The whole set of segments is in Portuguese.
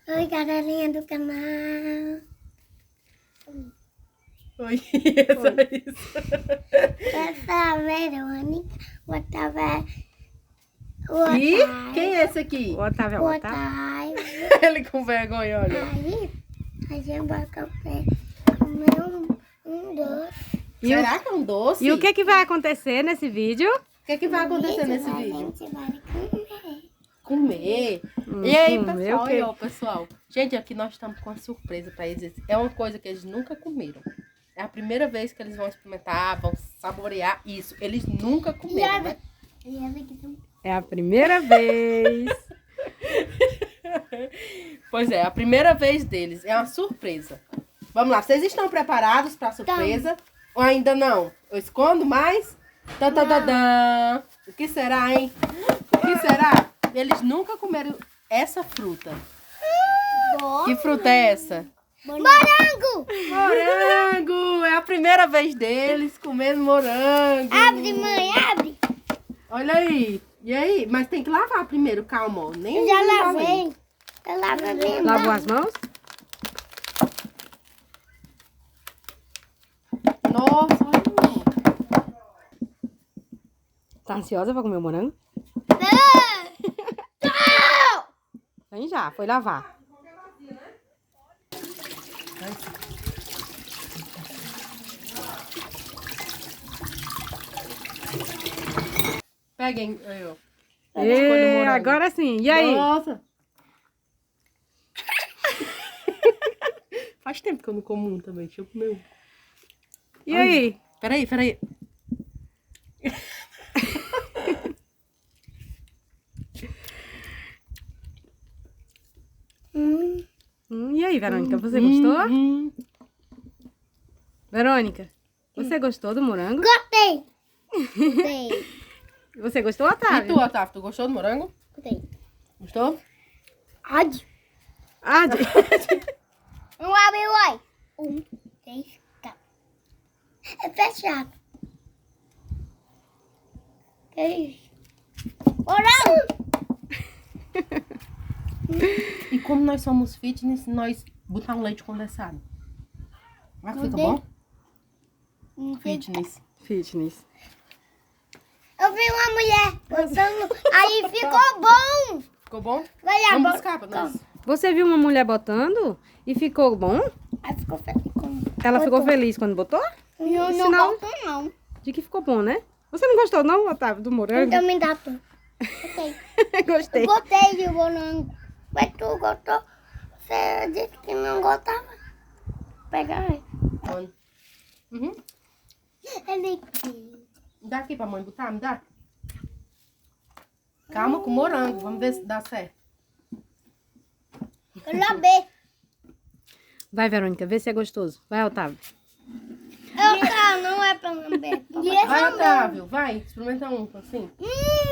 Oi, galerinha do canal. Oi, é só isso. Essa é a Verônica. O Otávio é... E quem é esse aqui? O Otávio é O o Otávio. Otávio. Ele com vergonha, olha. Aí, a gente vai comer um doce. Será que é um doce? E o que vai acontecer nesse vídeo? O que vai acontecer nesse A vídeo? gente vai comer. Comer. E aí, comer pessoal? o quê? Aí, ó, pessoal. Gente, aqui nós estamos com uma surpresa pra eles. É uma coisa que eles nunca comeram. É a primeira vez que eles vão experimentar, vão saborear isso. Eles nunca comeram, né? É a primeira vez. Pois é, a primeira vez deles. É uma surpresa. Vamos lá, vocês estão preparados pra surpresa? Ou ainda não? Eu escondo mais? Tadadadã. O que será, hein? O que será? Eles nunca comeram essa fruta. Que fruta é essa? Morango! Morango! É a primeira vez deles comendo morango. Abre, mãe, abre. Olha aí. E aí? Mas tem que lavar primeiro, calma. Ó. Nem Eu já nem lavei. Eu lavei. Lavou as mãos? Nossa, olha. Tá ansiosa pra comer o morango? Vem já, foi lavar. Peguem aí, ó. Escolha o morango. Agora sim. E aí? Nossa. Faz tempo que eu não como um também. Deixa eu comer um. E aí? Peraí. E aí, Verônica, você gostou? Hum. Verônica, você gostou do morango? Gostei. Gostei. Você gostou, E Otávio? tu, Otávio, tu gostou do morango? Gostei. Gostou? Ódio. Ah, Um abre o oi. 1, 3, 4. É fechado. Que isso? Morango. E como nós somos fitness, nós botar um leite condensado. Ah, fica bom? Fitness. Fitness. Eu vi uma mulher botando, aí ficou bom. Ficou bom? Vai lá, Vamos buscar pra nós. Você viu uma mulher botando e ficou bom? Aí ficou feliz. Ela ficou feliz quando botou? Não, Sinal- não botou não. De que ficou bom, né? Você não gostou não, Otávio, do morango? Então me dá tu. Ok. Gostei. Eu gostei de morango. Mas tu gostou? Você disse que não gostava. Pega aí. Mano. Uhum. Ele... Dá aqui pra mãe botar, me dá. Calma com o morango, vamos ver se dá certo. Eu lavei. Vai, Verônica, vê se é gostoso. Vai, Otávio. Não é pra lamber. Vai, Otávio, vai, experimenta um assim.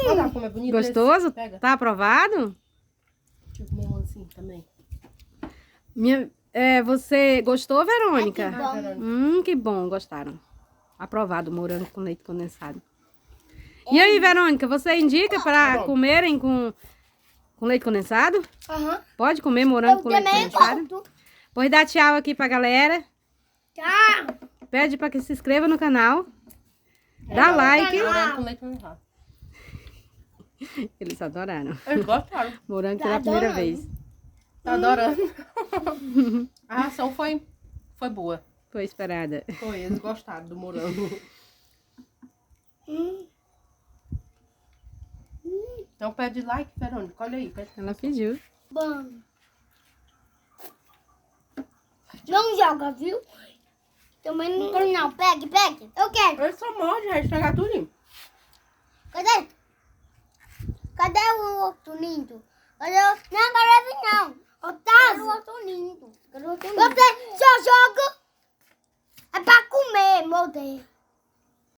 Olha como é bonito. Gostoso? Esse. Pega. Tá aprovado? Deixa eu comer um assim também. Você gostou, Verônica? Bom. Verônica. Que bom, gostaram. Aprovado, morango com leite condensado. E aí, Verônica, você indica para bom. comerem com leite condensado? Aham. Pode comer morango Eu com leite também condensado? gosto. Pois dá tchau aqui pra galera. Tchau. Pede para que se inscreva no canal. Dá like. Morango com leite condensado. Eles adoraram. Eles gostaram. Morango Tá pela primeira adorando. vez. Tá adorando. A ração foi boa. Foi esperada. Foi, eles gostaram do morango. Então pede like, Verônica. Olha aí. Pede. Ela pediu. Bom. Não joga, viu? Também não. Pegue. Eu quero. Ele só morde, vai estragar tudo. Cadê? Cadê o outro lindo? Cadê o... Não, cadê não? Otávio. O outro lindo. Você só joga... É pra comer, meu Deus.